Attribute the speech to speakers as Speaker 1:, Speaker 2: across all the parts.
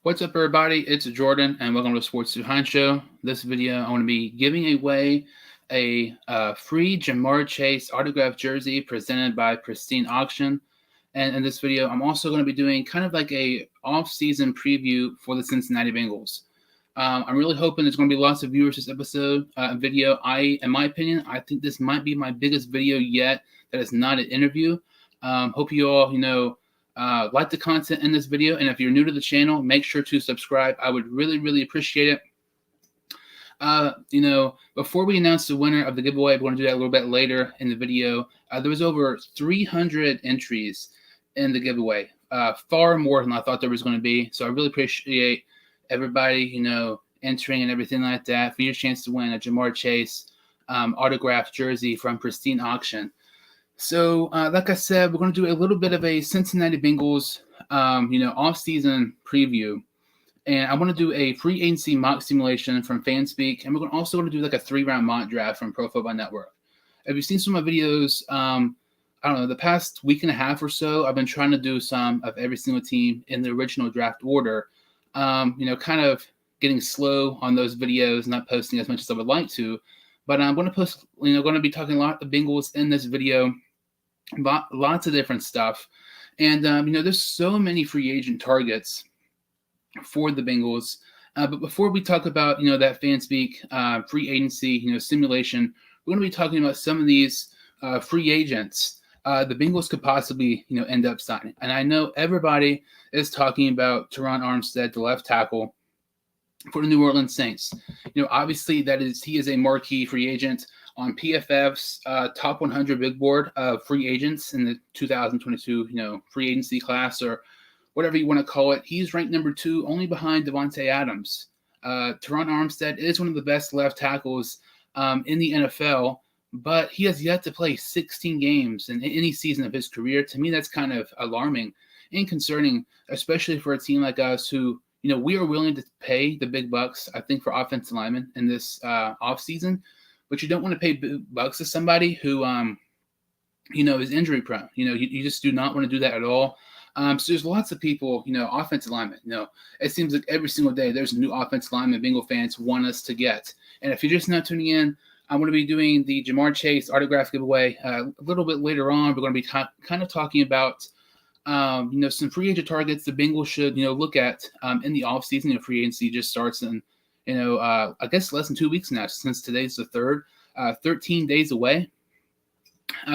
Speaker 1: What's up, everybody? It's Jordan, and welcome to the Sports Behind Show. This video, I want to be giving away a free Jamar Chase autographed jersey presented by Pristine Auction. And in this video, I'm also going to be doing kind of like a off-season preview for the Cincinnati Bengals. I'm really hoping there's going to be lots of viewers this episode video. In my opinion, I think this might be my biggest video yet that is not an interview. Hope you all, like the content in this video, and if you're new to the channel, make sure to subscribe. I would really appreciate it. Before we announce the winner of the giveaway, we're going to do that a little bit later in the video. There was over 300 entries in the giveaway, far more than I thought there was going to be. So I really appreciate everybody, entering and everything like that for your chance to win a Jamar Chase autographed jersey from Pristine Auction. So, like I said, we're going to do a little bit of a Cincinnati Bengals, off-season preview. And I want to do a free agency mock simulation from Fanspeak. And we're also going to do like a 3-round mock draft from Pro Football Network. If you've seen some of my videos, I don't know, the past week and a half or so, I've been trying to do some of every single team in the original draft order. Kind of getting slow on those videos, not posting as much as I would like to. But I'm going to post, going to be talking a lot of Bengals in this video. Lots of different stuff. And, there's so many free agent targets for the Bengals. But before we talk about, that Fanspeak free agency, simulation, we're going to be talking about some of these free agents the Bengals could possibly, end up signing. And I know everybody is talking about Tehran Armstead, the left tackle for the New Orleans Saints. Obviously he is a marquee free agent on PFF's top 100 big board of free agents in the 2022, free agency class or whatever you want to call it. He's ranked number 2, only behind Devonta Adams. Tehran Armstead is one of the best left tackles in the NFL, but he has yet to play 16 games in any season of his career. To me, that's kind of alarming and concerning, especially for a team like us who, we are willing to pay the big bucks, I think, for offensive linemen in this offseason. But you don't want to pay big bucks to somebody who, is injury prone. You just do not want to do that at all. So there's lots of people, offensive linemen. It seems like every single day there's a new offensive lineman Bengal fans want us to get. And if you're just not tuning in, I'm going to be doing the Jamar Chase autograph giveaway a little bit later on. We're going to be kind of talking about, some free agent targets the Bengals should, look at in the offseason. Free agency just starts in, I guess less than 2 weeks now, since today's the 3rd, 13 days away.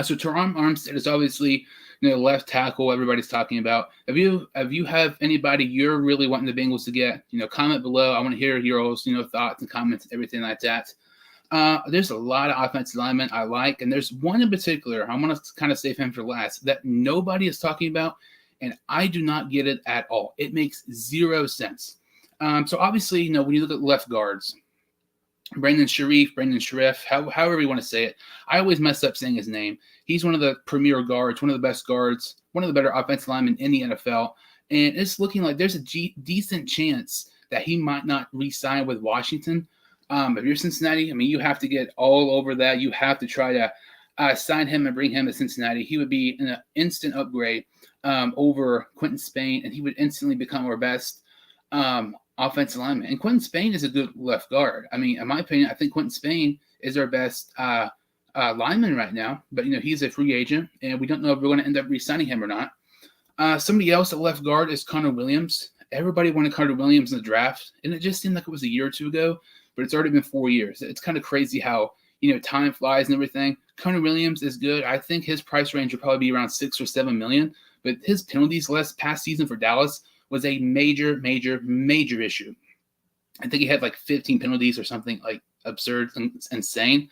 Speaker 1: So Tehran Armstead is obviously, left tackle everybody's talking about. If you have anybody you're really wanting the Bengals to get, comment below. I want to hear your thoughts and comments and everything like that. There's a lot of offensive linemen I like, and there's one in particular, I want to kind of save him for last, that nobody is talking about, and I do not get it at all. It makes zero sense. So obviously, when you look at left guards, Brandon Sharif, however you want to say it, I always mess up saying his name. He's one of the premier guards, one of the best guards, one of the better offensive linemen in the NFL, and it's looking like there's a decent chance that he might not re-sign with Washington. If you're Cincinnati, you have to get all over that. You have to try to sign him and bring him to Cincinnati. He would be an instant upgrade over Quentin Spain, and he would instantly become our best offensive lineman. And Quentin Spain is a good left guard. In my opinion, I think Quentin Spain is our best lineman right now. But, he's a free agent, and we don't know if we're going to end up re-signing him or not. Somebody else at left guard is Conor Williams. Everybody wanted Conor Williams in the draft, and it just seemed like it was a year or two ago. But it's already been 4 years. It's kind of crazy how, time flies and everything. Conor Williams is good. I think his price range will probably be around $6 or $7 million. But his penalties past season for Dallas was a major issue. I think he had like 15 penalties or something like absurd and insane.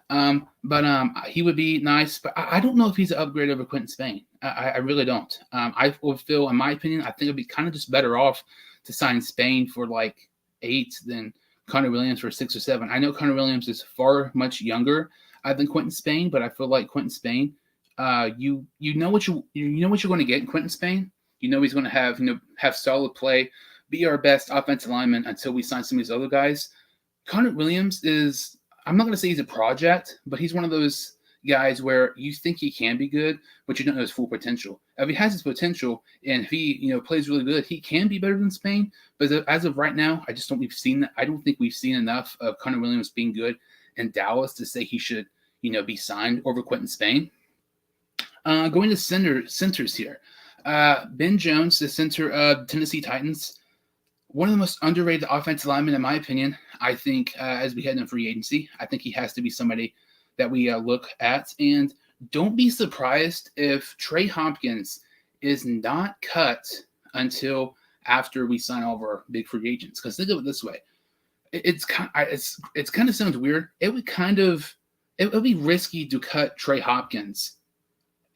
Speaker 1: But he would be nice. But I don't know if he's an upgrade over Quentin Spain. I really don't. I would feel, in my opinion, I think it'd be kind of just better off to sign Spain for like 8 than Conor Williams for 6 or 7. I know Conor Williams is far much younger than Quentin Spain, but I feel like Quentin Spain, you know what you're going to get in Quentin Spain. He's going to have solid play, be our best offensive lineman until we sign some of these other guys. Conor Williams is, I'm not going to say he's a project, but he's one of those guys where you think he can be good, but you don't know his full potential. If he has his potential and if he, plays really good, he can be better than Spain. But as of right now, I don't think we've seen enough of Conor Williams being good in Dallas to say he should, be signed over Quentin Spain. Going to centers here. Ben Jones, the center of Tennessee Titans, one of the most underrated offensive linemen, in my opinion. I think as we head in free agency, I think he has to be somebody that we look at. And don't be surprised if Trey Hopkins is not cut until after we sign all of our big free agents. Because think of it this way. It's kind of sounds weird. It would be risky to cut Trey Hopkins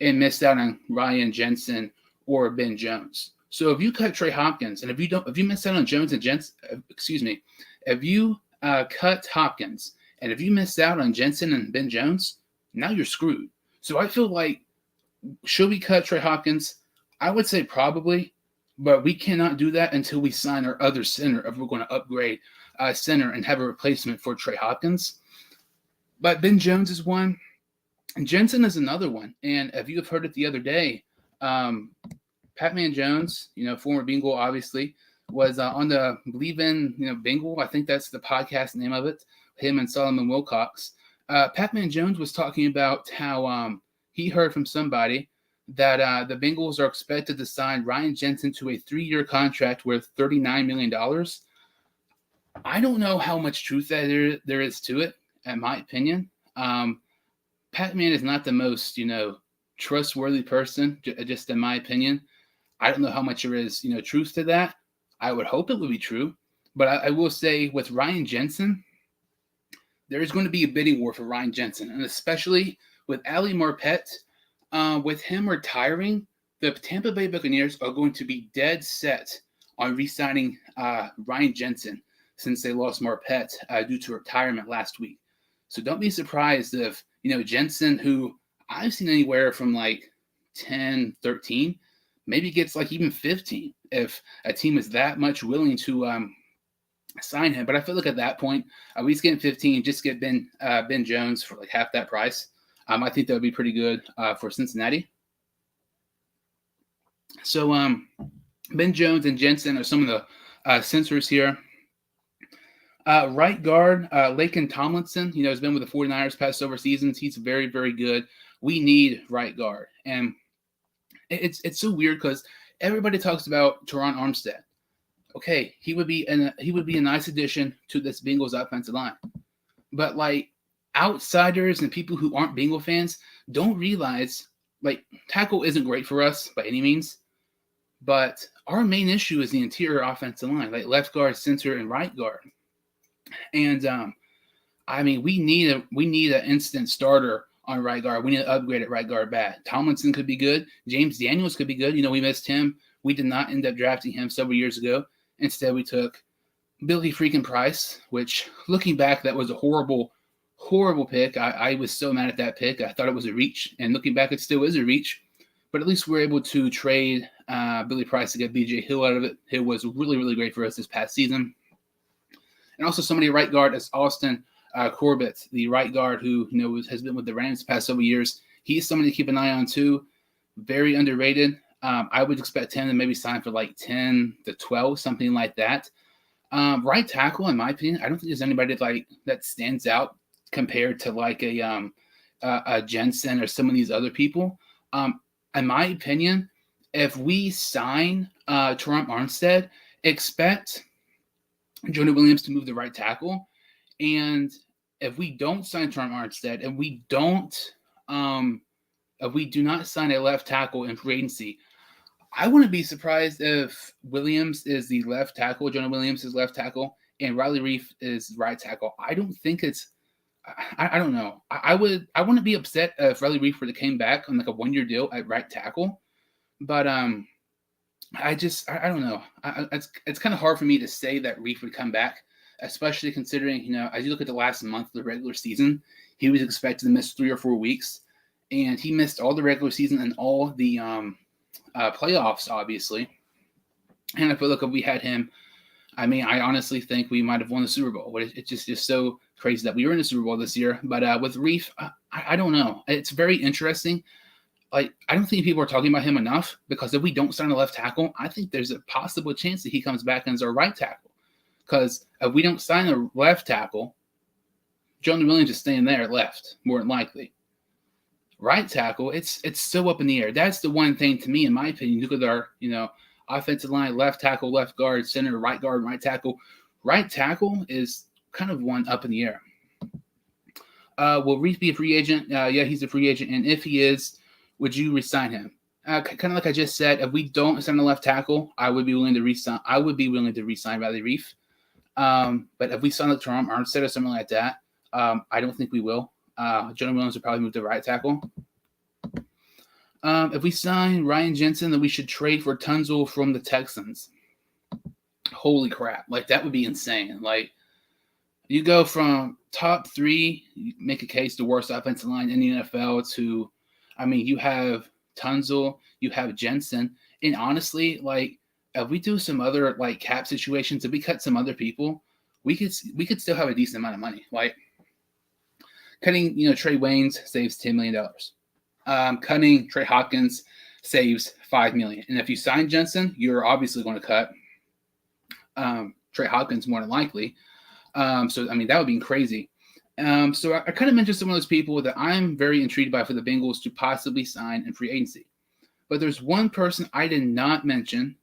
Speaker 1: and miss out on Ryan Jensen or Ben Jones. So if you cut Trey Hopkins and if you miss out on Jones and Jensen, if you cut Hopkins and if you miss out on Jensen and Ben Jones, now you're screwed. So I feel like, should we cut Trey Hopkins? I would say probably, but we cannot do that until we sign our other center if we're going to upgrade center and have a replacement for Trey Hopkins. But Ben Jones is one. And Jensen is another one. And if you have heard it the other day, Patman Jones, former Bengal, obviously, was on the Believe in, Bengal. I think that's the podcast name of it. Him and Solomon Wilcox. Patman Jones was talking about how he heard from somebody that the Bengals are expected to sign Ryan Jensen to a 3-year contract worth $39 million. I don't know how much truth that there is to it, in my opinion. Patman is not the most, trustworthy person, just in my opinion. I don't know how much there is, truth to that. I would hope it would be true. But I will say with Ryan Jensen, there is going to be a bidding war for Ryan Jensen. And especially with Ali Marpet, with him retiring, the Tampa Bay Buccaneers are going to be dead set on re-signing Ryan Jensen since they lost Marpet due to retirement last week. So don't be surprised if, Jensen, who I've seen anywhere from like 10, 13, maybe gets like even 15 if a team is that much willing to sign him. But I feel like at that point, at least getting 15, just get Ben Jones for like half that price. I think that would be pretty good for Cincinnati. So Ben Jones and Jensen are some of the centers here. Right guard, Laken Tomlinson, has been with the 49ers past over seasons. He's very, very good. We need right guard. And it's so weird because everybody talks about Tehran Armstead. Okay, he would be a nice addition to this Bengals offensive line. But like outsiders and people who aren't Bengal fans don't realize like tackle isn't great for us by any means. But our main issue is the interior offensive line, like left guard, center, and right guard. And we need an instant starter on right guard. We need to upgrade at right guard bad. Tomlinson could be good. James Daniels could be good. We missed him. We did not end up drafting him several years ago. Instead, we took Billy freaking Price, which looking back, that was a horrible, horrible pick. I was so mad at that pick. I thought it was a reach. And looking back, it still is a reach. But at least we're able to trade Billy Price to get B.J. Hill out of it. Hill was really, really great for us this past season. And also somebody right guard is Austin Corbett, the right guard who has been with the Rams the past several years. He's somebody to keep an eye on too. Very underrated. I would expect him to maybe sign for like 10 to 12, something like that. Right tackle, in my opinion, I don't think there's anybody like that stands out compared to like a Jensen or some of these other people. In my opinion, if we sign Tehran Armstead, expect Jonah Williams to move the right tackle. And if we don't sign Tehran Armstead and if we do not sign a left tackle in free agency, I wouldn't be surprised if Williams is the left tackle, Jonah Williams is left tackle, and Riley Reif is right tackle. I don't think it's I don't know. I wouldn't be upset if Riley Reif were to came back on like a 1-year deal at right tackle. But I don't know. It's kind of hard for me to say that Reif would come back, especially considering, as you look at the last month of the regular season, he was expected to miss 3 or 4 weeks, and he missed all the regular season and all the playoffs, obviously. And I feel like if we had him I mean, I honestly think we might have won the Super Bowl. It's just so crazy that we were in the Super Bowl this year. But with Reef, I don't know. It's very interesting. Like, I don't think people are talking about him enough, because if we don't sign a left tackle, I think there's a possible chance that he comes back as our right tackle. Because if we don't sign a left tackle, Jonah Williams is staying there at left, more than likely. Right tackle, it's so up in the air. That's the one thing, to me, in my opinion. Look at our, offensive line: left tackle, left guard, center, right guard, right tackle. Right tackle is kind of one up in the air. Will Reef be a free agent? Yeah, he's a free agent. And if he is, would you resign him? Kind of like I just said, if we don't sign a left tackle, I would be willing to resign. I would be willing to resign Riley Reef. But if we sign like Tehran Armstead or something like that, I don't think we will. Jonah Williams would probably move to right tackle. If we sign Ryan Jensen, then we should trade for Tunzel from the Texans. Holy crap. Like, that would be insane. Like, you go from top 3, you make a case, the worst offensive line in the NFL, to, I mean, you have Tunzel, you have Jensen. And honestly, like, if we do some other, like, cap situations, if we cut some other people, we could still have a decent amount of money. Like, cutting, Trey Waynes saves $10 million. Cutting Trey Hopkins saves $5 million. And if you sign Jensen, you're obviously going to cut Trey Hopkins more than likely. So, I mean, that would be crazy. So I kind of mentioned some of those people that I'm very intrigued by for the Bengals to possibly sign in free agency. But there's one person I did not mention,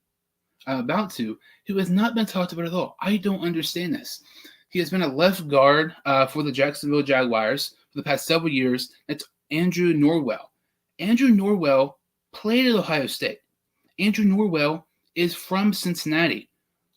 Speaker 1: I'm about to, who has not been talked about at all. I don't understand this. He has been a left guard for the Jacksonville Jaguars for the past several years. It's Andrew Norwell. Andrew Norwell played at Ohio State. Andrew Norwell is from Cincinnati.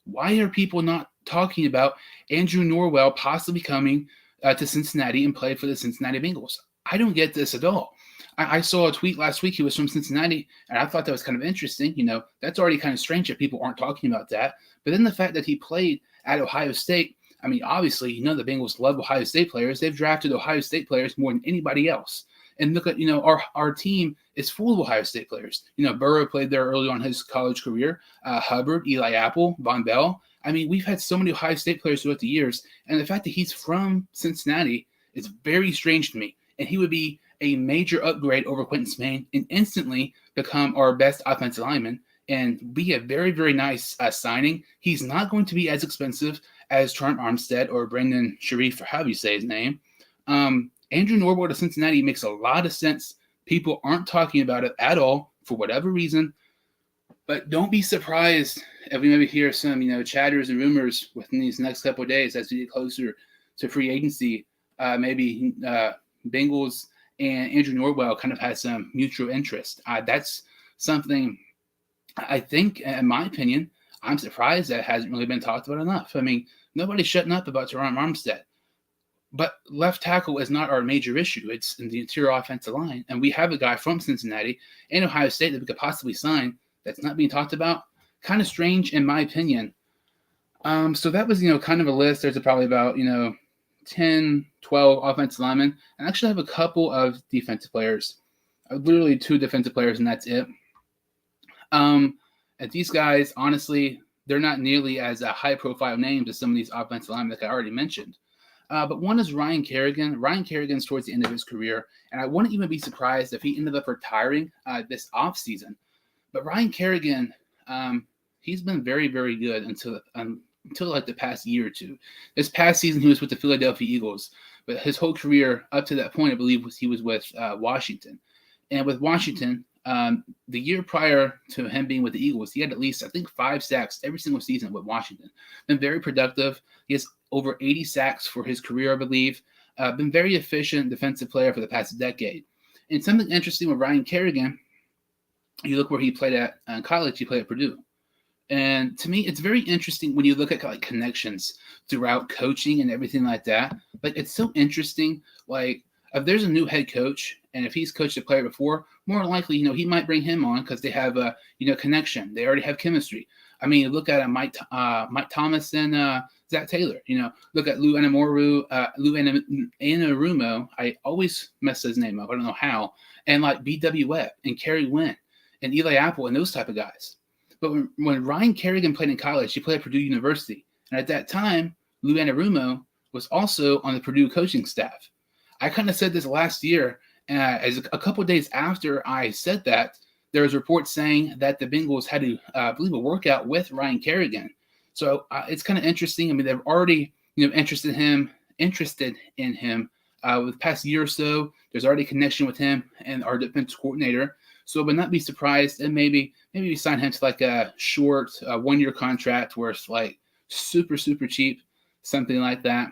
Speaker 1: Why are people not talking about Andrew Norwell possibly coming to Cincinnati and play for the Cincinnati Bengals? I don't get this at all. I saw a tweet last week. He was from Cincinnati, and I thought that was kind of interesting. That's already kind of strange that people aren't talking about that. But then the fact that he played at Ohio State, I mean, obviously, the Bengals love Ohio State players. They've drafted Ohio State players more than anybody else. And look at, our team is full of Ohio State players. Burrow played there early on in his college career. Hubbard, Eli Apple, Von Bell. I mean, we've had so many Ohio State players throughout the years. And the fact that he's from Cincinnati is very strange to me. And he would be a major upgrade over Quentin Spain and instantly become our best offensive lineman and be a very, very nice signing. He's not going to be as expensive as Tehran Armstead or Brandon Sharif, or however you say his name. Andrew Norwell to Cincinnati makes a lot of sense. People aren't talking about it at all for whatever reason. But don't be surprised if we maybe hear some, chatters and rumors within these next couple of days as we get closer to free agency. Maybe Bengals and Andrew Norwell kind of has some mutual interest. That's something I think, in my opinion, I'm surprised that hasn't really been talked about enough. I mean, nobody's shutting up about Tyrone Armstead. But left tackle is not our major issue. It's in the interior offensive line. And we have a guy from Cincinnati and Ohio State that we could possibly sign that's not being talked about. Kind of strange, in my opinion. So that was, kind of a list. There's probably about, 10, 12 offensive linemen. And I actually have a couple of defensive players. Literally 2 defensive players, and that's it. And these guys, honestly, they're not nearly as a high-profile names as some of these offensive linemen that I already mentioned. But one is Ryan Kerrigan. Ryan Kerrigan's towards the end of his career, and I wouldn't even be surprised if he ended up retiring this offseason. But Ryan Kerrigan, he's been very, very good until like the past year or two. This past season, he was with the Philadelphia Eagles, but his whole career up to that point, I believe, he was with Washington. And with Washington, the year prior to him being with the Eagles, he had at least, I think, 5 sacks every single season with Washington. Been very productive. He has over 80 sacks for his career, I believe. Been very efficient defensive player for the past decade. And something interesting with Ryan Kerrigan, you look where he played at in college, he played at Purdue. And to me, it's very interesting when you look at like connections throughout coaching and everything like that. Like, it's so interesting. Like, if there's a new head coach and if he's coached a player before, more than likely, he might bring him on because they have a, connection. They already have chemistry. I mean, look at Mike Thomas and Zach Taylor. Look at Lou Anarumo. I always mess his name up. I don't know how. And like B.W. Webb and Kerry Wynn and Eli Apple and those type of guys. But when Ryan Kerrigan played in college, he played at Purdue University. And at that time, Lou Anarumo was also on the Purdue coaching staff. I kind of said this last year, as a couple of days after I said that, there was reports saying that the Bengals had to, I believe, a workout with Ryan Kerrigan. So it's kind of interesting. I mean, they've already, interested in him with the past year or so. There's already a connection with him and our defense coordinator. So I would not be surprised, and maybe we sign him to like a short 1-year contract where it's like super, super cheap, something like that.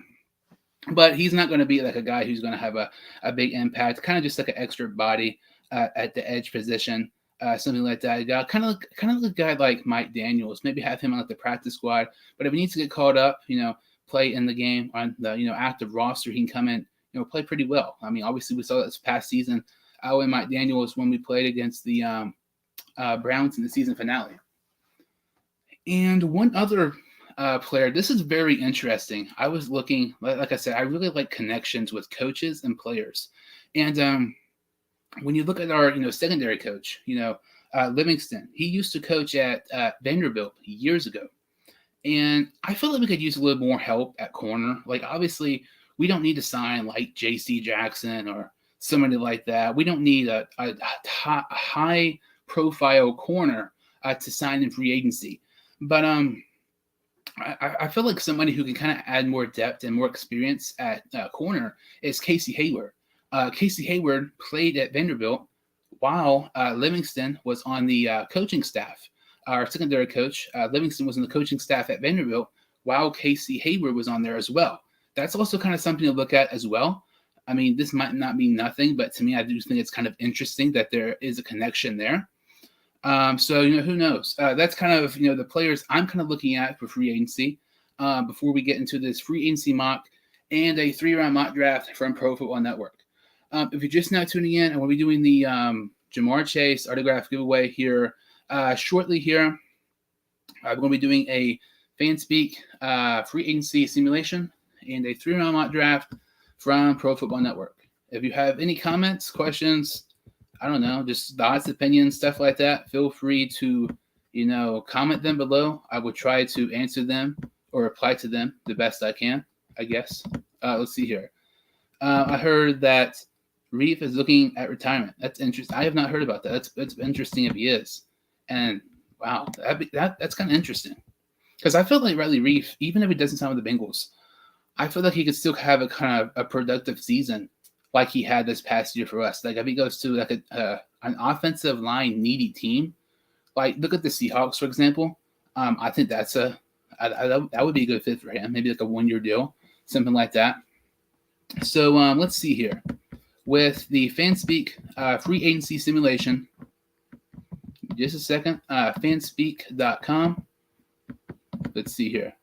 Speaker 1: But he's not going to be like a guy who's going to have a big impact, kind of just like an extra body at the edge position, something like that. Kind of like a guy like Mike Daniels, maybe have him on like the practice squad. But if he needs to get called up, play in the game on the active roster, he can come in, play pretty well. I mean, obviously we saw that this past season. And Mike Daniels when we played against the Browns in the season finale. And one other player, this is very interesting. I was looking, like I said, I really like connections with coaches and players. And when you look at our, secondary coach, Livingston, he used to coach at Vanderbilt years ago. And I feel like we could use a little more help at corner. Like, obviously, we don't need to sign like J.C. Jackson or somebody like that. We don't need a high-profile corner to sign in free agency. But I feel like somebody who can kind of add more depth and more experience at corner is Casey Hayward. Casey Hayward played at Vanderbilt while Livingston was on the coaching staff. Our secondary coach, Livingston, was on the coaching staff at Vanderbilt while Casey Hayward was on there as well. That's also kind of something to look at as well. I mean, this might not be nothing, but to me, I do think it's kind of interesting that there is a connection there. So, who knows? That's kind of, the players I'm kind of looking at for free agency before we get into this free agency mock and a 3-round mock draft from Pro Football Network. If you're just now tuning in, and we'll be doing the Jamar Chase autograph giveaway here shortly here. We're going to be doing a FanSpeak free agency simulation and a 3-round mock draft from Pro Football Network. If you have any comments, questions, I don't know, just thoughts, opinions, stuff like that, feel free to, comment them below. I will try to answer them or reply to them the best I can, I guess. Let's see here. I heard that Reef is looking at retirement. That's interesting. I have not heard about that. That's interesting if he is. And wow, that's kind of interesting. Because I feel like Riley Reef, even if he doesn't sign with the Bengals, I feel like he could still have a kind of a productive season like he had this past year for us. Like if he goes to like an offensive line needy team, like look at the Seahawks, for example. I think that would be a good fit for him. Maybe like a 1-year deal, something like that. So let's see here. With the FanSpeak free agency simulation, just a second, fanspeak.com. Let's see here.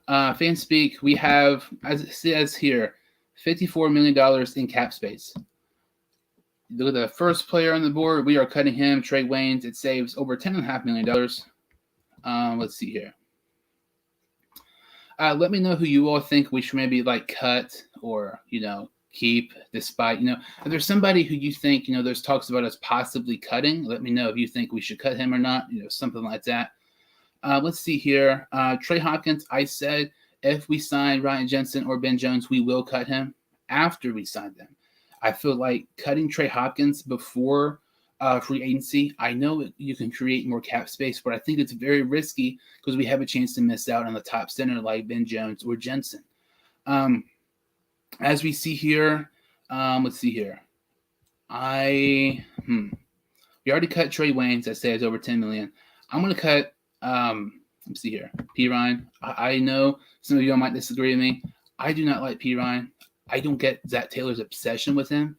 Speaker 1: FanSpeak, we have, as it says here, $54 million in cap space. Look at the first player on the board. We are cutting him, Trey Waynes. It saves over $10.5 million. Let's see here. Let me know who you all think we should maybe like cut or, keep despite, if there's somebody who you think, there's talks about us possibly cutting, let me know if you think we should cut him or not, something like that. Let's see here. Trey Hopkins, I said if we sign Ryan Jensen or Ben Jones, we will cut him after we sign them. I feel like cutting Trey Hopkins before free agency, I know you can create more cap space, but I think it's very risky because we have a chance to miss out on the top center like Ben Jones or Jensen. As we see here, let's see here. We already cut Trey Waynes. I say it's over $10 million. I'm going to cut, let's see here, P. Ryan. I know some of you might disagree with me. I do not like P. Ryan. I don't get Zach Taylor's obsession with him.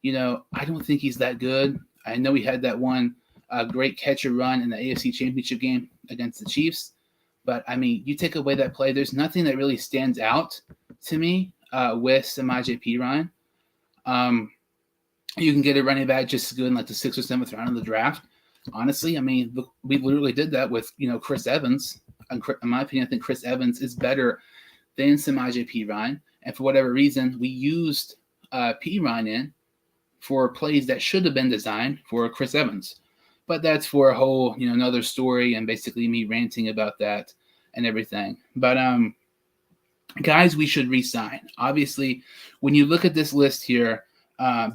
Speaker 1: I don't think he's that good. I know he had that one great catcher run in the AFC Championship game against the Chiefs. But, I mean, you take away that play, there's nothing that really stands out to me with Samaje Perine. You can get a running back just as good in like the 6th or 7th round of the draft. Honestly, I mean, we literally did that with, Chris Evans. In my opinion, I think Chris Evans is better than Samaje Perine. And for whatever reason, we used Perine in for plays that should have been designed for Chris Evans. But that's for a whole, another story, and basically me ranting about that and everything. But guys, we should re-sign. Obviously, when you look at this list here,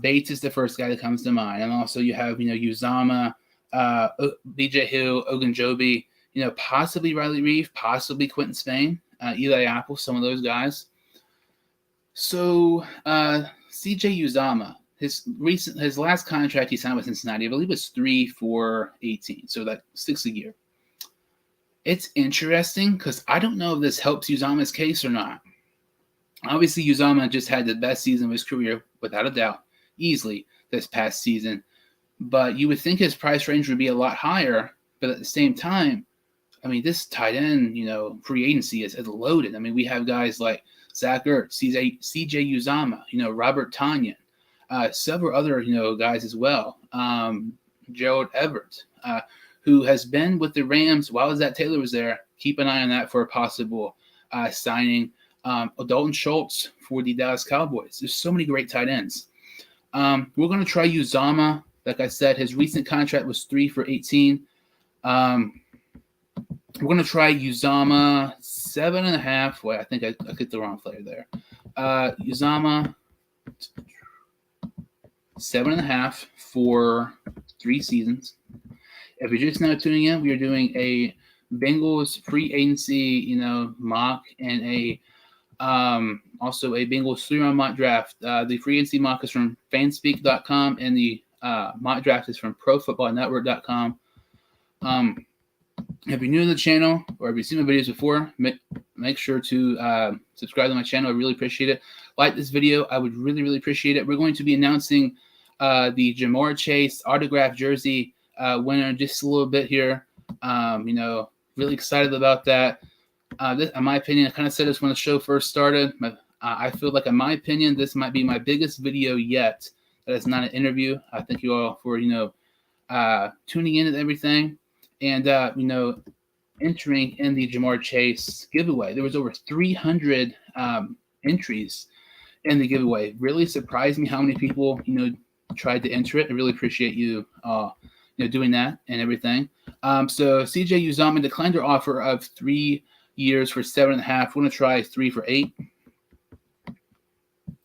Speaker 1: Bates is the first guy that comes to mind, and also you have Uzama, BJ Hill, Ogunjobi, possibly Riley Reeve, possibly Quentin Spain, Eli Apple, some of those guys. So CJ Uzama, his last contract he signed with Cincinnati, I believe, was 3 for $18, so that's $6 a year. It's interesting because I don't know if this helps Uzama's case or not. Obviously, Uzama just had the best season of his career, without a doubt, easily this past season. But you would think his price range would be a lot higher. But at the same time, I mean, this tight end, free agency is loaded. I mean, we have guys like Zach Ertz, CJ Uzama, Robert Tonyan, several other, guys as well. Gerald Everett, who has been with the Rams while Zach Taylor was there. Keep an eye on that for a possible signing. Dalton Schultz for the Dallas Cowboys. There's so many great tight ends. We're going to try Uzama. Like I said, his recent contract was 3 for $18. We're going to try Uzama 7.5. Wait, I think I clicked the wrong player there. Uzama 7.5 for 3 seasons. If you're just now tuning in, we are doing a Bengals free agency, mock, and also a Bengals 3-round mock draft. The free agency mock is from fanspeak.com, and the mock draft is from profootballnetwork.com. If you're new to the channel or if you've seen my videos before, make sure to subscribe to my channel. I really appreciate it. Like this video. I would really, really appreciate it. We're going to be announcing the Jamar Chase autograph jersey winner in just a little bit here. Really excited about that. This, in my opinion, I kind of said this when the show first started. I feel like, in my opinion, this might be my biggest video yet that is not an interview. I thank you all for, tuning in and everything. And, entering in the Jamar Chase giveaway. There was over 300 entries in the giveaway. Really surprised me how many people, tried to enter it. I really appreciate you, doing that and everything. So CJ Uzama declined their offer of 3 years for 7.5. We're going to try 3 for $8.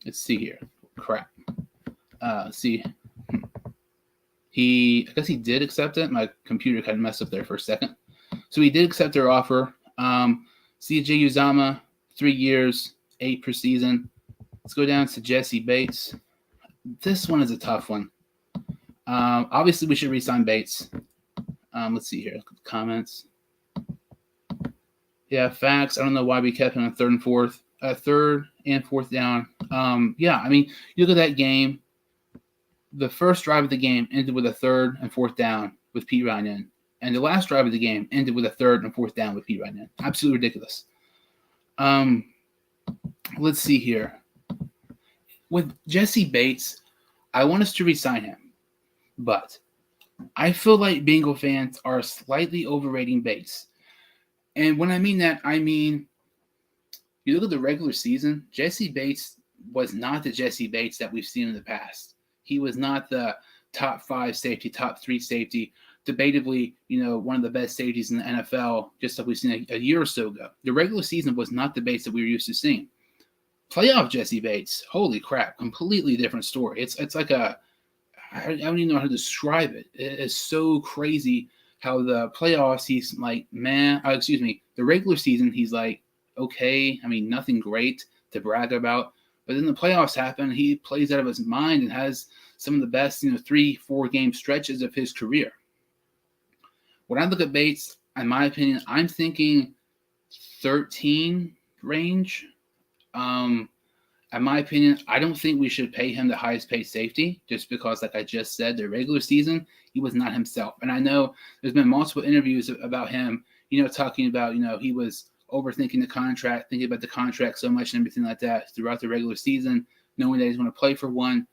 Speaker 1: Let's see here. Crap. See. I guess he did accept it. My computer kind of messed up there for a second. So he did accept their offer. CJ Uzama, 3 years, 8 per season. Let's go down to Jesse Bates. This one is a tough one. Obviously, we should re-sign Bates. Let's see here. Comments. Yeah, facts. I don't know why we kept him on third and fourth down. Yeah, I mean, you look at that game. The first drive of the game ended with a 3rd and 4th down with Pete Ryan. And the last drive of the game ended with a 3rd and 4th down with Pete Ryan. Absolutely ridiculous. Let's see here. With Jesse Bates, I want us to re-sign him. But I feel like Bengal fans are slightly overrating Bates. And when I mean that, I mean, you look at the regular season, Jesse Bates was not the Jesse Bates that we've seen in the past. He was not the top 5 safety, top 3 safety, debatably, one of the best safeties in the NFL, just like we've seen a year or so ago. The regular season was not the Bates that we were used to seeing. Playoff Jesse Bates, holy crap, completely different story. It's like I don't even know how to describe it. It's so crazy how the playoffs, he's like, the regular season, he's like, okay, I mean, nothing great to brag about. But then the playoffs happen, he plays out of his mind and has some of the best, 3-4 game stretches of his career. When I look at Bates, in my opinion, I'm thinking 13 range. In my opinion, I don't think we should pay him the highest paid safety just because, like I just said, the regular season, he was not himself. And I know there's been multiple interviews about him, talking about, he was overthinking the contract, thinking about the contract so much and everything like that throughout the regular season, knowing that he's going to play for one.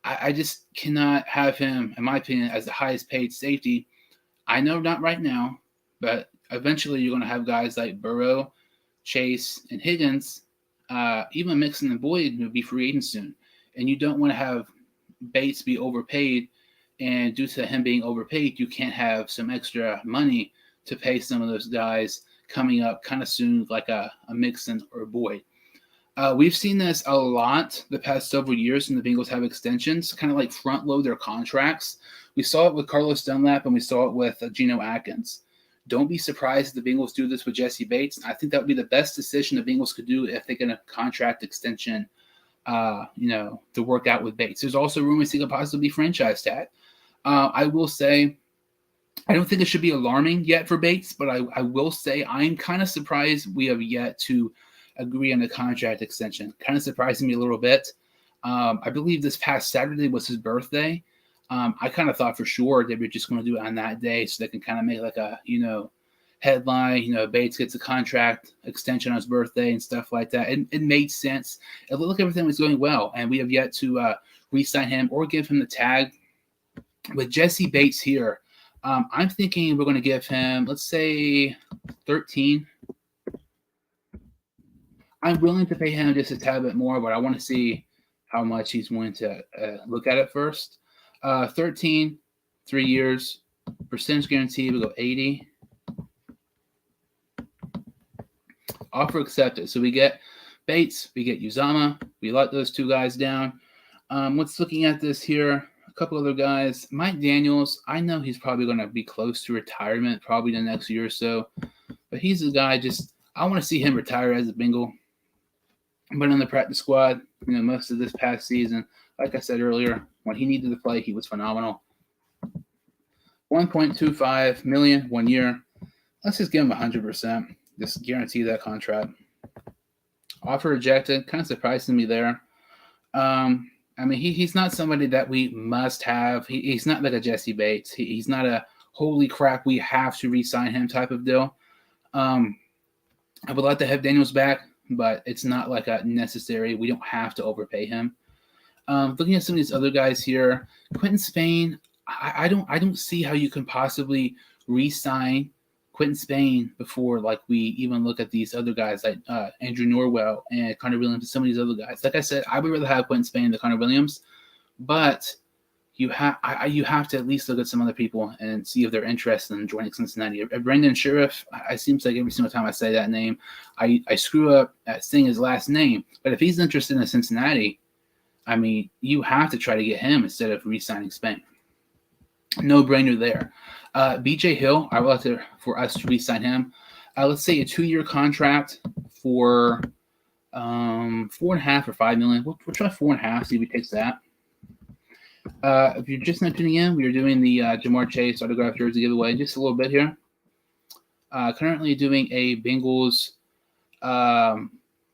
Speaker 1: I just cannot have him, in my opinion, as the highest paid safety. I know not right now, but eventually you're going to have guys like Burrow, Chase, and Higgins, even Mixon and Boyd will be free agents soon. And you don't want to have Bates be overpaid And due to him being overpaid, you can't have some extra money to pay some of those guys coming up kind of soon, like a Mixon or a Boyd. We've seen this a lot the past several years when the Bengals have extensions, kind of like front load their contracts. We saw it with Carlos Dunlap and we saw it with Geno Atkins. Don't be surprised if the Bengals do this with Jesse Bates. I think that would be the best decision the Bengals could do if they get a contract extension, to work out with Bates. There's also rumors he could possibly be franchise tag. I will say, I don't think it should be alarming yet for Bates, but I will say I'm kind of surprised we have yet to agree on a contract extension. Kind of surprising me a little bit. I believe this past Saturday was his birthday. I kind of thought for sure they were just going to do it on that day so they can kind of make like a, headline, Bates gets a contract extension on his birthday and stuff like that. It made sense. It looked like everything was going well, and we have yet to re-sign him or give him the tag. With Jesse Bates here, I'm thinking we're going to give him, let's say, 13. I'm willing to pay him just a tad bit more, but I want to see how much he's willing to look at it first. 13, 3 years, percentage guarantee, we go 80. Offer accepted. So we get Bates, we get Uzomah. We let those two guys down. What's looking at this here? A couple other guys. Mike Daniels, I know he's probably going to be close to retirement, probably the next year or so. But he's a guy I want to see him retire as a Bengal. But on the practice squad, most of this past season, like I said earlier, when he needed to play, he was phenomenal. $1.25 million 1 year. Let's just give him 100%. Just guarantee that contract. Offer rejected. Kind of surprising me there. He's not somebody that we must have. He's not like a Jesse Bates. He's not a holy crap, we have to re-sign him type of deal. I would like to have Daniels back, but it's not like a necessary. We don't have to overpay him. Looking at some of these other guys here, Quentin Spain, I don't see how you can possibly re-sign Quentin Spain before we even look at these other guys like Andrew Norwell and Conor Williams and some of these other guys. Like I said, I would rather have Quentin Spain than Conor Williams, but you have to at least look at some other people and see if they're interested in joining Cincinnati. Brandon Sheriff, it seems like every single time I say that name, I screw up at saying his last name. But if he's interested in Cincinnati, you have to try to get him instead of re-signing Spain. No brainer there. BJ Hill, I would like for us to re-sign him. Let's say a 2-year contract for $4.5 or $5 million. We'll try 4.5. See if he takes that. If you're just not tuning in, we are doing the Jamar Chase autograph jersey giveaway just a little bit here. Currently doing a Bengals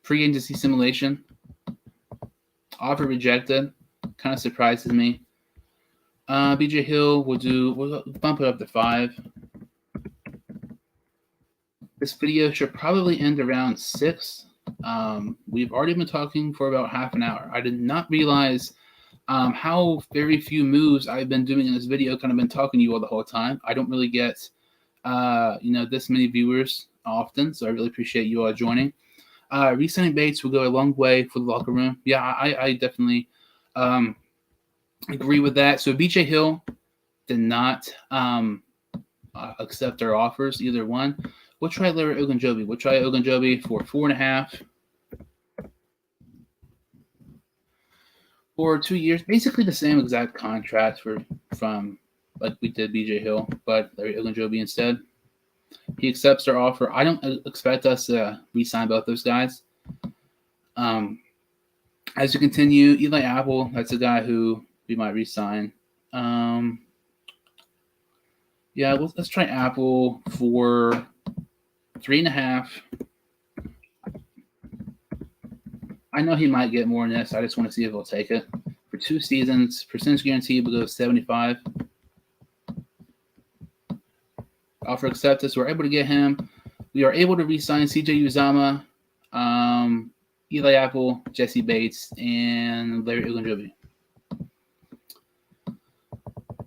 Speaker 1: pre-agency simulation. Offer rejected. Kind of surprises me. BJ Hill we'll bump it up to 5. This video should probably end around 6. We've already been talking for about half an hour. I did not realize how very few moves I've been doing in this video. Kind of been talking to you all the whole time. I don't really get this many viewers often, so I really appreciate you all joining. Re-signing Bates will go a long way for the locker room. Yeah, I definitely agree with that. So BJ Hill did not accept our offers, either one. We'll try Larry Ogunjobi. We'll try Ogunjobi for 4.5 for 2 years. Basically the same exact contract from like we did BJ Hill, but Larry Ogunjobi instead. He accepts our offer. I don't expect us to re-sign both those guys. As you continue, Eli Apple, that's a guy who we might re-sign. Let's try Apple for 3.5. I know he might get more than this. I just want to see if he'll take it. For 2 seasons, percentage guarantee will go 75. Offer accepted. So we're able to get him. We are able to re-sign CJ Uzomah, Eli Apple, Jesse Bates, and Larry Ogunjobi.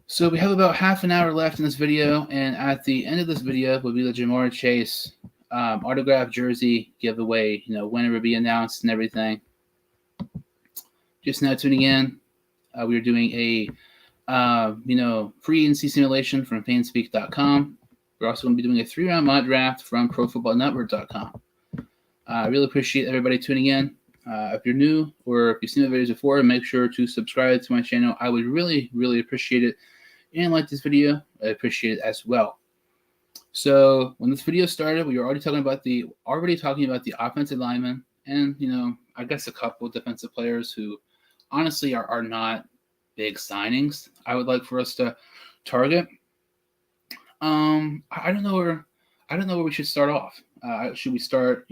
Speaker 1: So we have about half an hour left in this video, and at the end of this video will be the Jamar Chase autograph jersey giveaway, when it will be announced and everything. Just now tuning in, we are doing a free agency simulation from fanspeak.com. We're also going to be doing a 3-round mock draft from profootballnetwork.com. I really appreciate everybody tuning in. If you're new or if you've seen the videos before, make sure to subscribe to my channel. I would really, really appreciate it. And like this video, I appreciate it as well. So when this video started, we were already talking about the offensive linemen and, I guess a couple of defensive players who honestly are not big signings I would like for us to target. I don't know where we should start off. Should we start,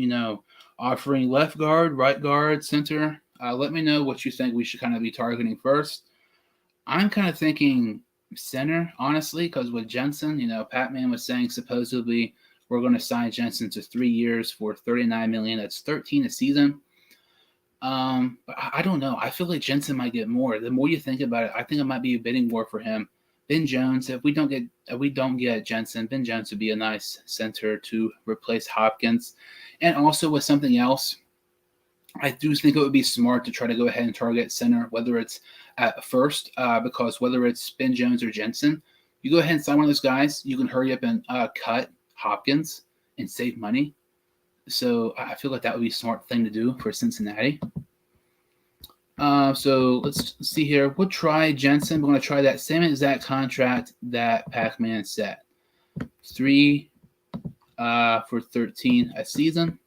Speaker 1: offering left guard, right guard, center? Let me know what you think we should kind of be targeting first. I'm kind of thinking center, honestly, because with Jensen, Patman was saying supposedly we're going to sign Jensen to 3 years for $39 million. That's $13 a season. But I don't know. I feel like Jensen might get more. The more you think about it, I think it might be a bidding war for him. Ben Jones, if we don't get Jensen, Ben Jones would be a nice center to replace Hopkins. And also with something else, I do think it would be smart to try to go ahead and target center, whether it's at first, because whether it's Ben Jones or Jensen, you go ahead and sign one of those guys. You can hurry up and cut Hopkins and save money. So I feel like that would be a smart thing to do for Cincinnati. So let's see here. We'll try Jensen. We're going to try that same exact contract that Pac-Man set. 3 for $13 a season.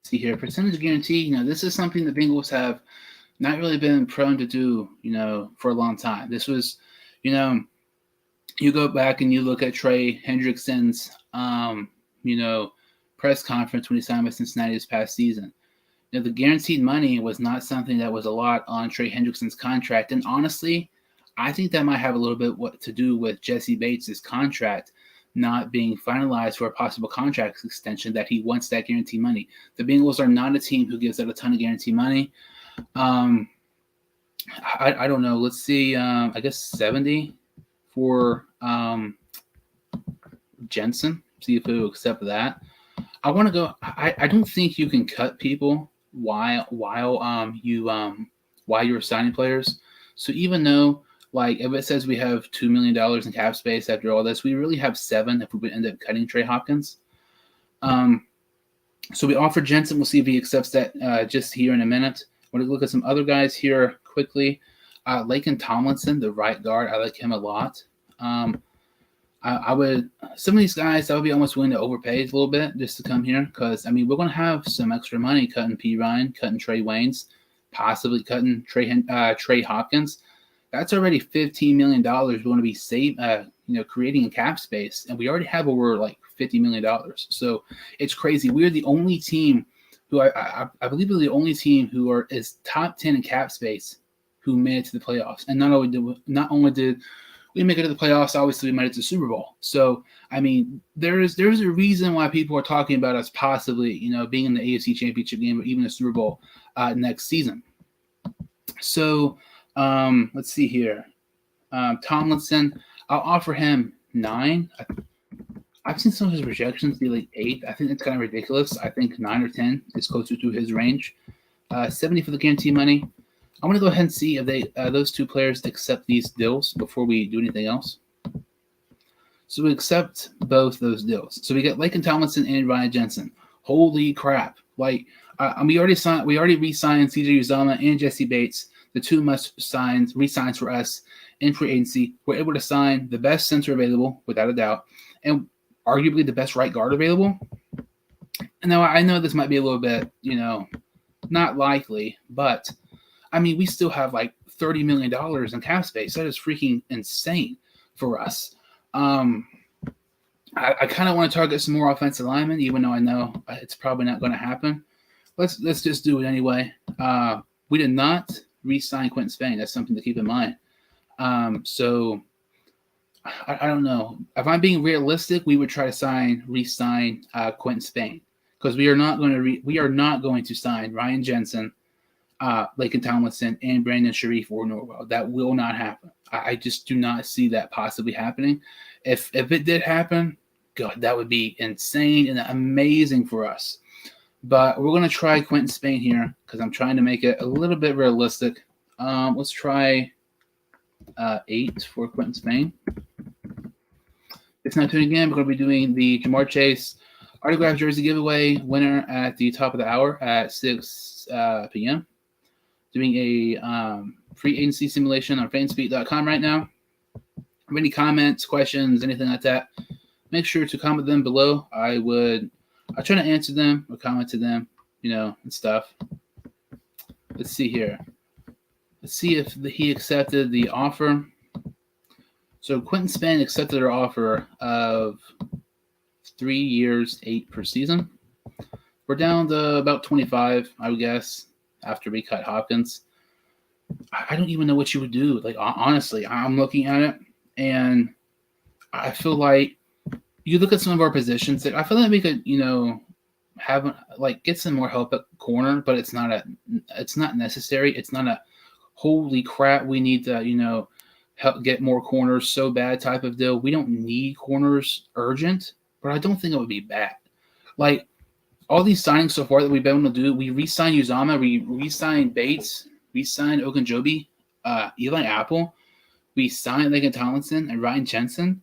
Speaker 1: See here, percentage guarantee. This is something the Bengals have not really been prone to do, for a long time. This was, you go back and you look at Trey Hendrickson's, press conference when he signed with Cincinnati this past season. The guaranteed money was not something that was a lot on Trey Hendrickson's contract. And honestly, I think that might have a little bit what to do with Jesse Bates' contract not being finalized for a possible contract extension, that he wants that guaranteed money. The Bengals are not a team who gives out a ton of guaranteed money. I don't know. Let's see. I guess 70 for Jensen. See if he'll accept that. I want to go. I don't think you can cut people while you're signing players. So even though, like, if it says we have $2 million in cap space after all this, we really have 7 if we would end up cutting Trey Hopkins. So we offer Jensen. We'll see if he accepts that just here in a minute. I want to look at some other guys here quickly. Laken Tomlinson, the right guard, I like him a lot. I would, some of these guys, I would be almost willing to overpay a little bit just to come here because, we're going to have some extra money cutting P. Ryan, cutting Trey Waynes, possibly cutting Trey Hopkins. That's already $15 million we're going to be creating in cap space, and we already have over like $50 million. So it's crazy. We're the only team who I believe we're the only team who is top 10 in cap space who made it to the playoffs. And not only did we make it to the playoffs, obviously we made it to the Super Bowl. So there's a reason why people are talking about us possibly being in the AFC Championship game or even the Super Bowl next season. So let's see here. Tomlinson, I'll offer him 9. I've seen some of his projections be like 8. I think that's kind of ridiculous. I think 9 or 10 is closer to his range. 70 for the guarantee money. I want to go ahead and see if those two players accept these deals before we do anything else. So we accept both those deals. So we get Laken Tomlinson and Ryan Jensen. Holy crap! We already re-signed CJ Uzomah and Jesse Bates. The two re-signs for us in free agency. We're able to sign the best center available, without a doubt, and arguably the best right guard available. And now I know this might be a little bit, not likely, but we still have like $30 million in cap space. That is freaking insane for us. I kind of want to target some more offensive linemen, even though I know it's probably not going to happen. Let's just do it anyway. We did not re-sign Quentin Spain. That's something to keep in mind. So I don't know. If I'm being realistic, we would try to re-sign Quentin Spain because we are not going to sign Ryan Jensen, Laken Tomlinson, and Brandon Sharif or Norwell. That will not happen. I just do not see that possibly happening. If it did happen, God, that would be insane and amazing for us. But we're going to try Quentin Spain here because I'm trying to make it a little bit realistic. Let's try 8 for Quentin Spain. It's not tuning in. We're going to be doing the Jamar Chase autograph jersey giveaway winner at the top of the hour at 6 p.m. Doing a free agency simulation on fanspeak.com right now. Have any comments, questions, anything like that, make sure to comment them below. I'll try to answer them or comment to them, and stuff. Let's see here. Let's see if he accepted the offer. So Quentin Spain accepted our offer of 3 years, 8 per season. We're down to about 25, I would guess, after we cut Hopkins. I don't even know what you would do. Like, honestly, I'm looking at it, and I feel like you look at some of our positions. I feel like we could, get some more help at corner, but it's not necessary. It's not a holy crap, we need to, help get more corners so bad type of deal. We don't need corners urgent, but I don't think it would be bad. Like, all these signings so far that we've been able to do, we re-signed Uzomah, we re-signed Bates, we signed Ogunjobi, Eli Apple, we signed Lincoln Tomlinson and Ryan Jensen.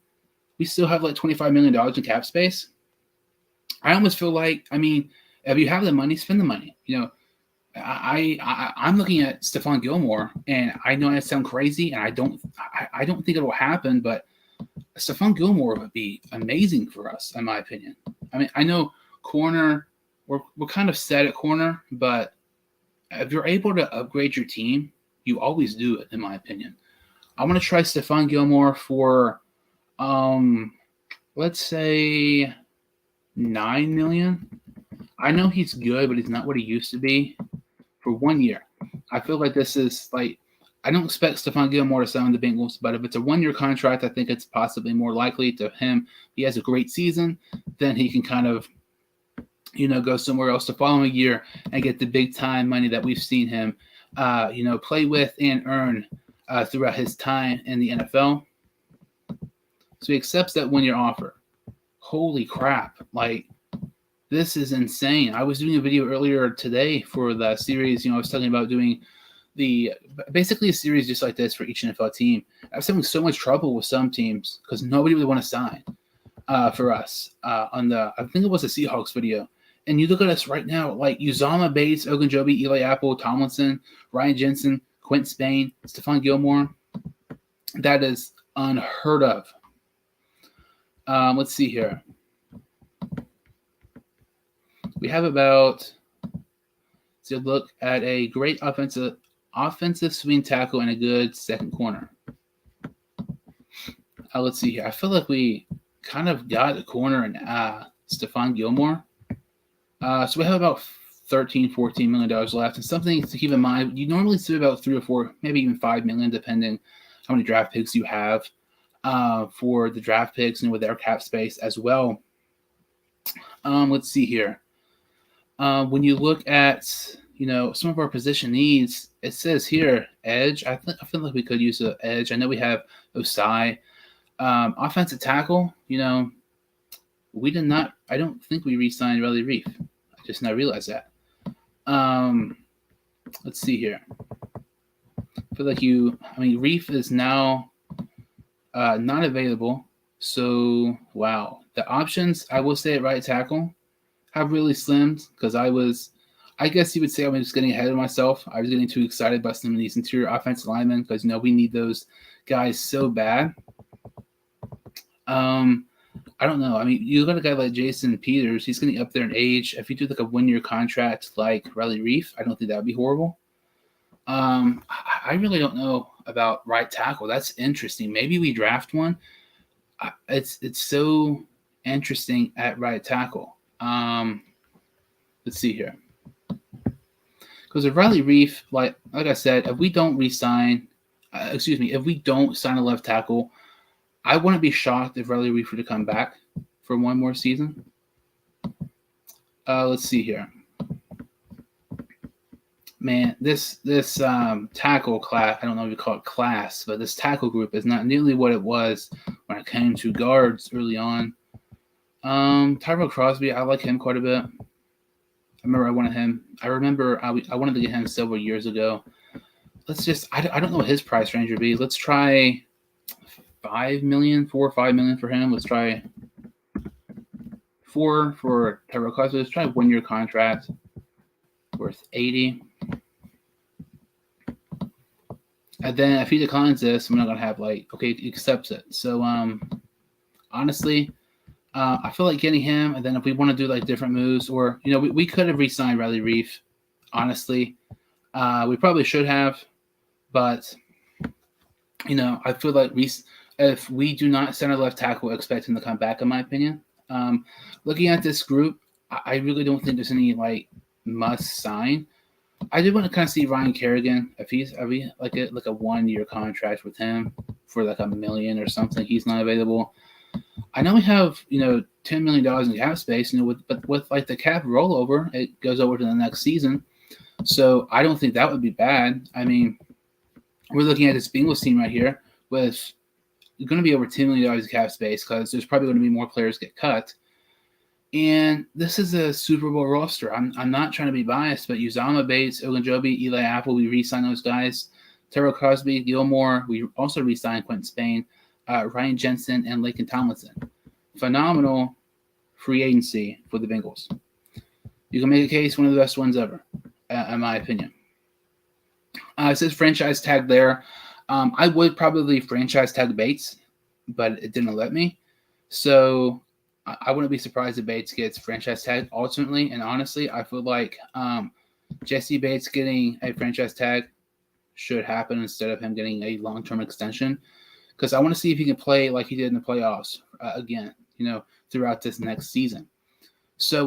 Speaker 1: We still have like $25 million in cap space. I almost feel like, if you have the money, spend the money. I'm looking at Stephon Gilmore, and I know that sounds crazy, and I don't think it will happen, but Stephon Gilmore would be amazing for us, in my opinion. I know corner, we're kind of set at corner, but if you're able to upgrade your team, you always do it, in my opinion. I want to try Stephon Gilmore for, let's say $9 million. I know he's good, but he's not what he used to be. For 1 year. I feel like this is I don't expect Stephon Gilmore to sign the Bengals, but if it's a 1 year contract, I think it's possibly more likely to him. He has a great season, then he can kind of, go somewhere else the following year and get the big time money that we've seen him, play with and earn throughout his time in the NFL. So he accepts that 1 year offer. Holy crap. This is insane. I was doing a video earlier today for the series. I was talking about doing basically a series just like this for each NFL team. I was having so much trouble with some teams because nobody would want to sign for us I think it was a Seahawks video. And you look at us right now, like Uzomah, Bates, Ogunjobi, Eli Apple, Tomlinson, Ryan Jensen, Quentin Spain, Stephon Gilmore. That is unheard of. Let's see here. We have look at a great offensive swing tackle and a good second corner. Let's see here. I feel like we kind of got the corner in Stephon Gilmore. So we have about $13-14 million left. And something to keep in mind, you normally see about 3 or 4, maybe even $5 million, depending how many draft picks you have for the draft picks and with their cap space as well. Let's see here. When you look at, some of our position needs, it says here, edge. I feel like we could use an edge. I know we have Osai. Offensive tackle, we did not, I don't think we re-signed Riley Reef. I just now realized that. Let's see here. I feel like Reef is now not available. So, wow. The options, I will say at right tackle, have really slimmed because I guess you would say I was getting ahead of myself. I was getting too excited by some of these interior offensive linemen because, we need those guys so bad. I don't know. You look at a guy like Jason Peters, he's getting up there in age. If you do like a 1 year contract like Riley Reef, I don't think that would be horrible. I really don't know about right tackle. That's interesting. Maybe we draft one. It's so interesting at right tackle. Let's see here. Because if Riley Reef, like I said, if we don't re-sign, if we don't sign a left tackle, I wouldn't be shocked if Riley Reef were to come back for one more season. Let's see here. Man, this tackle class, I don't know if you call it class, but this tackle group is not nearly what it was when it came to guards early on. Tyrone Crosby, I like him quite a bit. remember I wanted him. I remember I wanted to get him several years ago. Let's just, I don't know what his price range would be. Let's try 5 million, 4 or 5 million for him. Let's try 4 for Tyrone Crosby. Let's try a 1-year contract worth 80. And then if he declines this, I'm not gonna have okay, he accepts it. So honestly, I feel like getting him, and then if we want to do different moves, or we could have re-signed Riley Reef. Honestly, we probably should have, but I feel like if we do not center left tackle, expect him to come back. In my opinion, looking at this group, I really don't think there's any must sign. I do want to kind of see Ryan Kerrigan if he's a 1-year contract with him for $1 million or something. He's not available. I know we have $10 million in cap space. But with the cap rollover, it goes over to the next season. So I don't think that would be bad. I mean, we're looking at this Bengals team right here with going to be over $10 million in cap space because there's probably going to be more players get cut. And this is a Super Bowl roster. I'm not trying to be biased, but Uzama, Bates, Ogunjobi, Eli Apple, we re-signed those guys. Tyrone Crosby, Gilmore, we also re-signed Quentin Spain, Ryan Jensen, and Laken Tomlinson. Phenomenal free agency for the Bengals. You can make a case one of the best ones ever, in my opinion. It says franchise tag there. I would probably franchise tag Bates, but it didn't let me. So I wouldn't be surprised if Bates gets franchise tag ultimately. And honestly, I feel like Jesse Bates getting a franchise tag should happen instead of him getting a long-term extension, because I want to see if he can play like he did in the playoffs again, throughout this next season. So,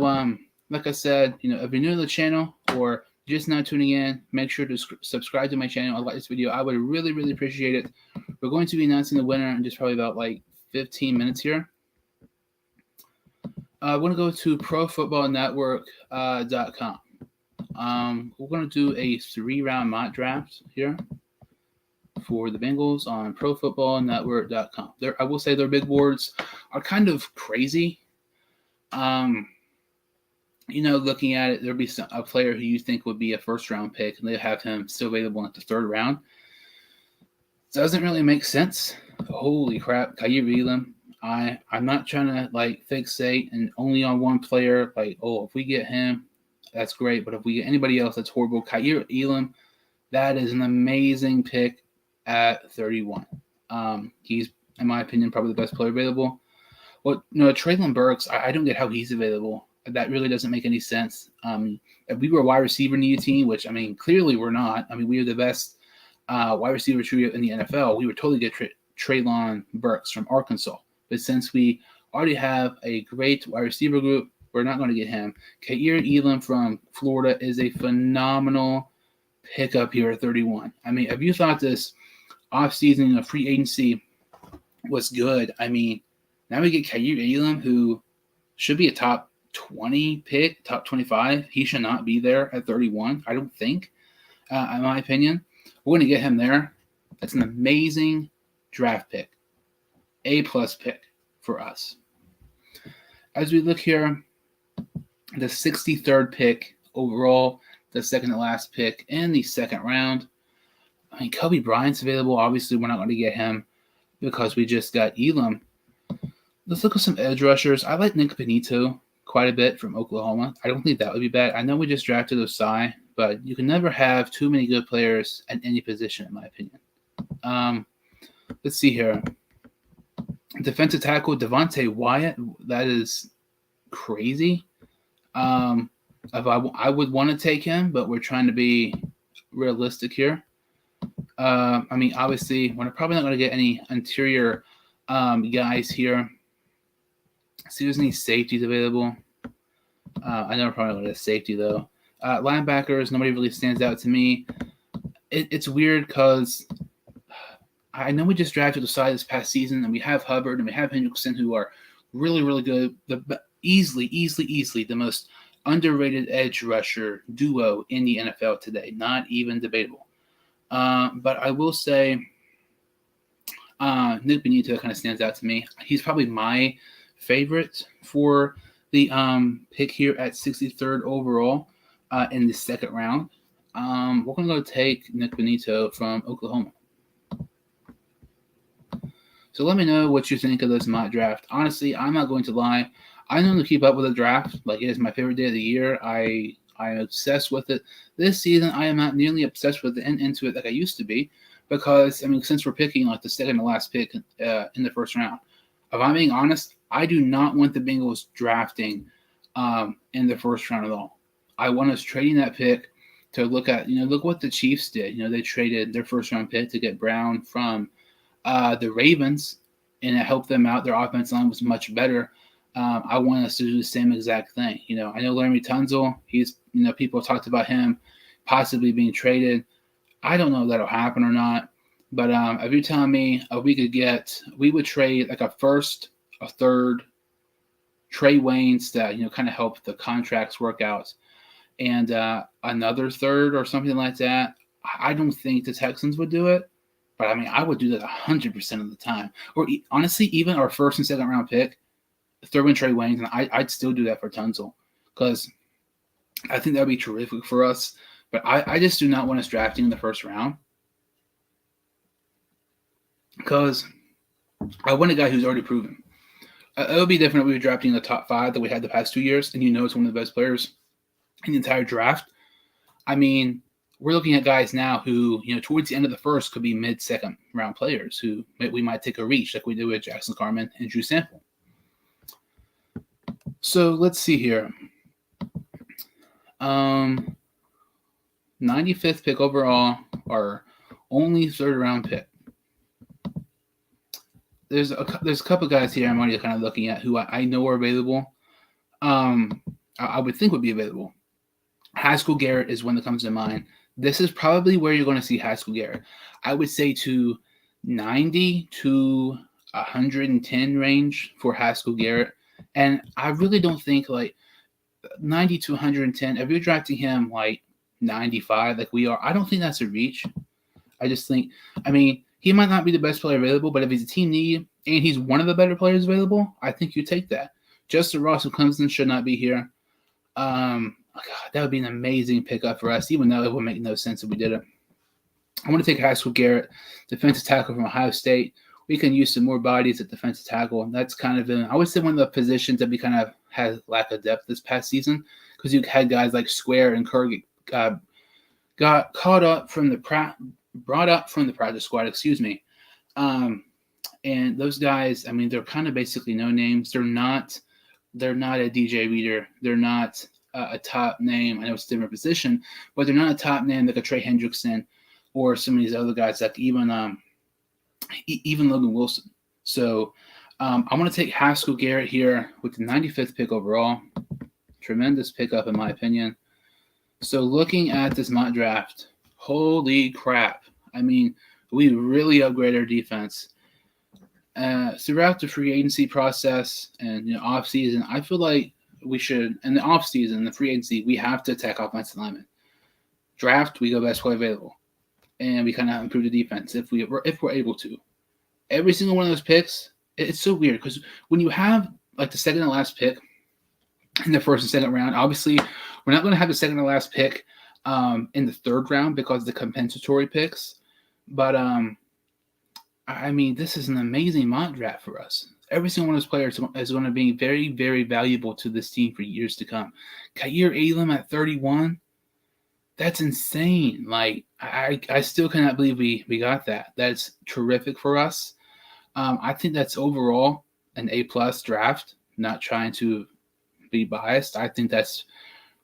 Speaker 1: like I said, if you're new to the channel or just now tuning in, make sure to subscribe to my channel. Like this video. I would really, really appreciate it. We're going to be announcing the winner in just probably about 15 minutes here. We're going to go to ProFootballNetwork.com. We're going to do a 3-round mock draft here for the Bengals on ProFootballNetwork.com. I will say their big boards are kind of crazy. Looking at it, there'll be a player who you think would be a first-round pick, and they have him still available in the 3rd round. Doesn't really make sense. Holy crap, Kaiir Elam. I'm not trying to fixate and only on one player. If we get him, that's great. But if we get anybody else, that's horrible. Kaiir Elam, that is an amazing pick at 31. He's, in my opinion, probably the best player available. Well, Treylon Burks, I don't get how he's available. That really doesn't make any sense. If we were a wide receiver needy team, which, clearly we're not. We are the best wide receiver trio in the NFL. We would totally get Treylon Burks from Arkansas. But since we already have a great wide receiver group, we're not going to get him. Kaiir Elam from Florida is a phenomenal pickup here at 31. If you thought this offseason free agency was good, now we get Kaiir Elam, who should be a top 20 pick, top 25. He should not be there at 31, I don't think, in my opinion. We're going to get him there. That's an amazing draft pick. A-plus pick for us. As we look here, the 63rd pick overall, the second to last pick in the 2nd round. Kobe Bryant's available. Obviously, we're not going to get him because we just got Elam. Let's look at some edge rushers. I like Nick Benito quite a bit from Oklahoma. I don't think that would be bad. I know we just drafted Osai, but you can never have too many good players at any position, in my opinion. Let's see here. Defensive tackle Devonta Wyatt. That is crazy. I would want to take him, but we're trying to be realistic here. Obviously, we're probably not going to get any interior guys here. See if there's any safeties available. I know we're probably not going to get a safety, though. Linebackers, nobody really stands out to me. It's weird because I know we just drafted the side this past season, and we have Hubbard and we have Hendrickson, who are really, really good. Easily the most underrated edge rusher duo in the NFL today. Not even debatable. But I will say Nick Benito kind of stands out to me. He's probably my favorite for the pick here at 63rd overall in the second round. We're going to go take Nick Benito from Oklahoma. So let me know what you think of this mock draft. Honestly, I'm not going to lie. I normally keep up with the draft. Like, it is my favorite day of the year. I'm obsessed with it. This season, I am not nearly obsessed with it and into it like I used to be because, I mean, since we're picking like the second to last pick in the first round, if I'm being honest, I do not want the Bengals drafting in the first round at all. I want us trading that pick to look at, look what the Chiefs did. They traded their first round pick to get Brown from the Ravens, and it helped them out. Their offense line was much better. I want us to do the same exact thing. I know Laremy Tunsil, he's, people talked about him possibly being traded. I don't know if that'll happen or not. But if you're telling me we would trade like a first, a third, Trey Waynes to, kind of help the contracts work out, and another third or something like that. I don't think the Texans would do it. But, I mean, I would do that 100% of the time. Or, honestly, even our first and second round pick, throw in Trey Waynes, and I'd still do that for Tunsil because I think that would be terrific for us. But I just do not want us drafting in the first round because I want a guy who's already proven. It would be different if we were drafting in the top 5 that we had the past 2 years, and it's one of the best players in the entire draft. I mean, we're looking at guys now who, towards the end of the first could be mid-second round players who we might take a reach like we did with Jackson Carman and Drew Sample. So let's see here. 95th pick overall, our only third round pick. There's a couple guys here I'm already kind of looking at who I know are available. I would think would be available. Haskell Garrett is one that comes to mind. This is probably where you're going to see Haskell Garrett. I would say to 90 to 110 range for Haskell Garrett. And I really don't think like 90 to 110, if you're drafting him like 95 like we are, I don't think that's a reach. I just think, he might not be the best player available, but if he's a team need and he's one of the better players available, I think you take that. Justin Ross and Clemson should not be here. God, that would be an amazing pickup for us, even though it would make no sense if we did it. I want to take Haskell Garrett, defensive tackle from Ohio State. We can use some more bodies at defensive tackle. That's kind of, I would say, one of the positions that we kind of had lack of depth this past season because you had guys like Square and Kerrigan got brought up from the practice squad, and those guys, they're kind of basically no names. They're not a DJ Reader. They're not a top name. I know it's a different position, but they're not a top name like a Trey Hendrickson or some of these other guys, like even Logan Wilson. So I want to take Haskell Garrett here with the 95th pick overall. Tremendous pickup in my opinion. So looking at this mock draft, holy crap. We really upgraded our defense. Throughout the free agency process and off-season, I feel like we should, in the off-season, the free agency, we have to attack offensive linemen. Draft, we go best player available. And we kind of improve the defense if we're able to. Every single one of those picks, it's so weird because when you have like the second and last pick in the first and second round, obviously we're not going to have the second and last pick in the third round because of the compensatory picks. But, this is an amazing mock draft for us. Every single one of those players is going to be very, very valuable to this team for years to come. Kaiir Elam at 31, that's insane. Like, I still cannot believe we got that. That's terrific for us. I think that's overall an A-plus draft, not trying to be biased. I think that's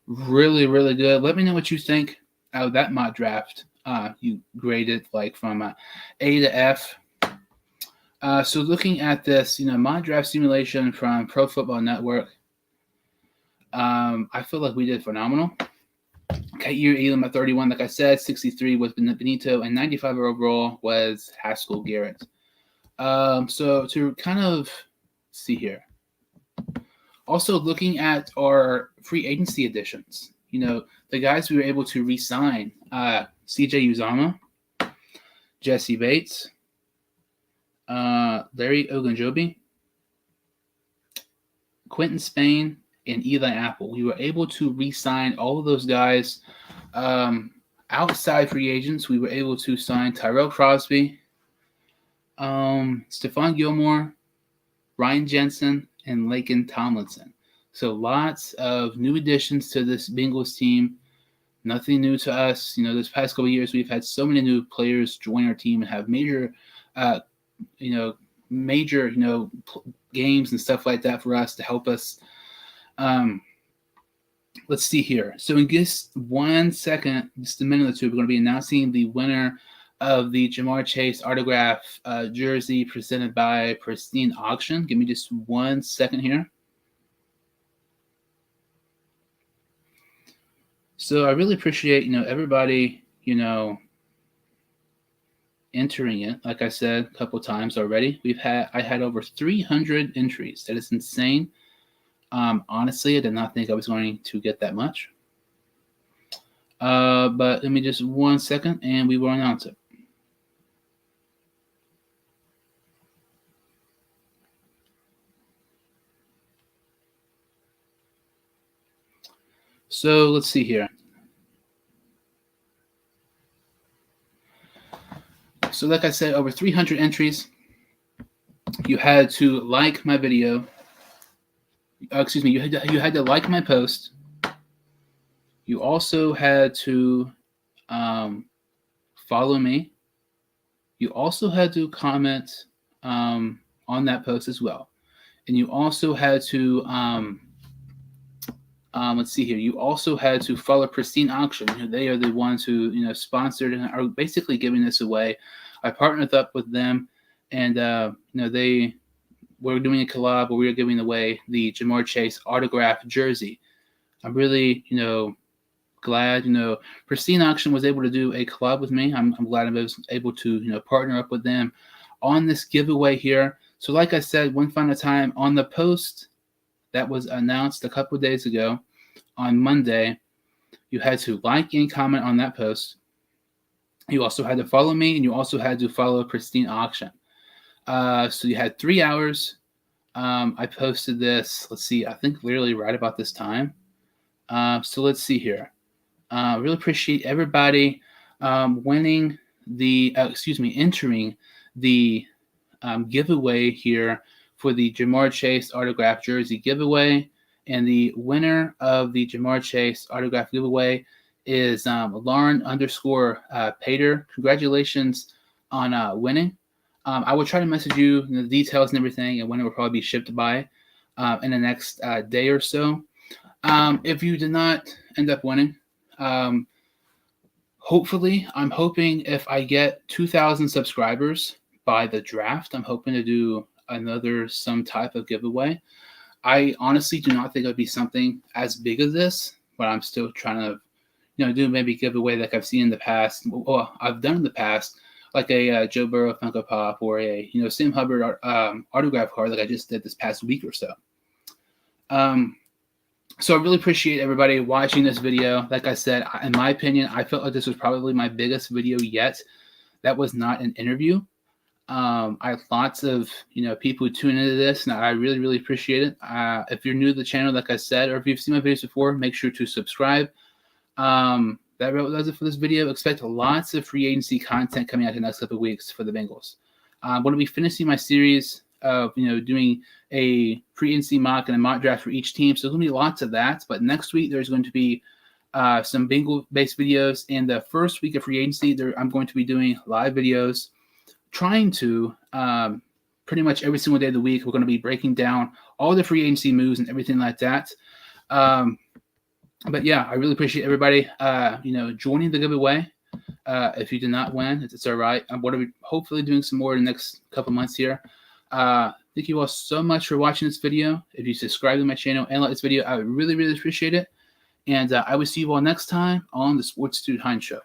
Speaker 1: really, really good. Let me know what you think of that mock draft. You graded like from A to F. So looking at this, mock draft simulation from Pro Football Network, I feel like we did phenomenal. Kaiir Elam at 31, like I said, 63 was Benito, and 95 overall was Haskell Garrett. So to kind of see here, also looking at our free agency additions, the guys we were able to re-sign, CJ Uzama, Jesse Bates, Larry Ogunjobi, Quentin Spain, and Eli Apple. We were able to re-sign all of those guys. Outside free agents, we were able to sign Tyrone Crosby, Stephon Gilmore, Ryan Jensen, and Laken Tomlinson. So lots of new additions to this Bengals team. Nothing new to us. This past couple of years, we've had so many new players join our team and have major games and stuff like that for us to help us. Let's see here. So in just 1 second, just a minute or two, we're going to be announcing the winner of the Jamar Chase autograph jersey presented by Pristine Auction. Give me just 1 second here. So I really appreciate, everybody, entering it. Like I said a couple times already, I had over 300 entries. That is insane. Honestly, I did not think I was going to get that much. But let me just 1 second, and we will announce it. So let's see here. So like I said, over 300 entries. You had to like my video. You had to like my post. You also had to follow me. You also had to comment on that post as well. And you also had to let's see here. You also had to follow Pristine Auction. They are the ones who sponsored and are basically giving this away. I partnered up with them, and they were doing a collab where we were giving away the Jamar Chase autograph jersey. I'm really glad Pristine Auction was able to do a collab with me. I'm glad I was able to partner up with them on this giveaway here. So like I said, one final time, on the post that was announced a couple of days ago on Monday, you had to like and comment on that post. You also had to follow me, and you also had to follow Pristine Auction. So you had 3 hours. I posted this, let's see, I think literally right about this time. So let's see here. Really appreciate everybody entering the giveaway here for the Jamar Chase autograph jersey giveaway. And the winner of the Jamar Chase autograph giveaway is Lauren_Pater. Congratulations on winning. I will try to message you the details and everything, and when it will probably be shipped by in the next day or so. If you did not end up winning, hopefully, I'm hoping if I get 2,000 subscribers by the draft, I'm hoping to do some type of giveaway. I honestly do not think it would be something as big as this, but I'm still trying to, do maybe giveaway like I've seen in the past. Well, I've done in the past, like a Joe Burrow Funko Pop or a Sam Hubbard autograph card like I just did this past week or so. So I really appreciate everybody watching this video. Like I said, in my opinion, I felt like this was probably my biggest video yet. That was not an interview. I have lots of people who tune into this, and I really, really appreciate it. If you're new to the channel, like I said, or if you've seen my videos before, make sure to subscribe. That does it for this video. Expect lots of free agency content coming out in the next couple of weeks for the Bengals. I'm going to be finishing my series of doing a free agency mock and a mock draft for each team. So there's going to be lots of that. But next week there's going to be some Bengal-based videos. And the first week of free agency, I'm going to be doing live videos, trying to pretty much every single day of the week. We're going to be breaking down all the free agency moves and everything like that. But yeah, I really appreciate everybody, joining the giveaway. If you did not win, it's all right. I'm going to be hopefully doing some more in the next couple months here. Thank you all so much for watching this video. If you subscribe to my channel and like this video, I would really, really appreciate it. And I will see you all next time on the Sports Dude Hines Show.